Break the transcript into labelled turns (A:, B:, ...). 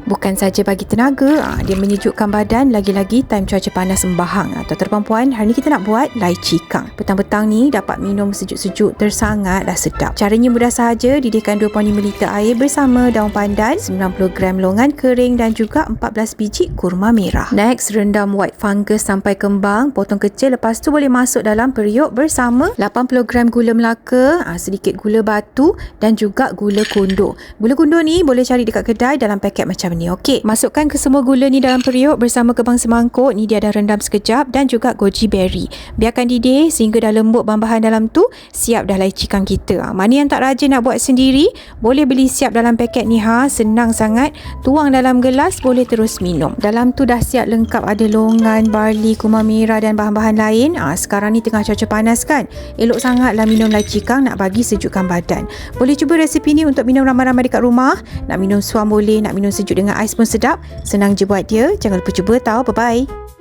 A: Bukan saja bagi tenaga, dia menyejukkan badan, lagi-lagi time cuaca panas sembahang. Tuan-tuan perempuan, hari ni kita nak buat lychee kang. Petang-petang ni dapat minum sejuk-sejuk tersangat dah sedap. Caranya mudah sahaja, didihkan 2.5 liter air bersama daun pandan, 90 gram longan kering dan juga 14 biji kurma merah. Next, rendam white fungus sampai kembang, potong kecil, lepas tu boleh masuk dalam periuk bersama 80 gram gula Melaka, sedikit gula batu dan juga gula kundur. Gula kundur ni boleh cari dekat kedai dalam paket macam ni. Okey, masukkan ke semua gula ni dalam periuk bersama kembang semangkuk. Ni dia dah rendam sekejap, dan juga goji berry. Biarkan didih sehingga dah lembut bahan-bahan dalam tu. Siap dah lychee kang kita. Mana yang tak rajin nak buat sendiri, boleh beli siap dalam paket ni. Senang sangat. Tuang dalam gelas, boleh terus minum. Dalam tu dah siap lengkap, ada longan, barley, kurma merah dan bahan-bahan lain. Sekarang ni tengah cuaca panas kan, elok sangatlah minum lychee kang, nak bagi sejukkan badan. Boleh cuba resipi ni untuk minum ramai-ramai dekat rumah. Nak minum suam boleh, nak minum sejuk dengan ais pun sedap. Senang je buat dia. Jangan lupa cuba tau. Bye-bye.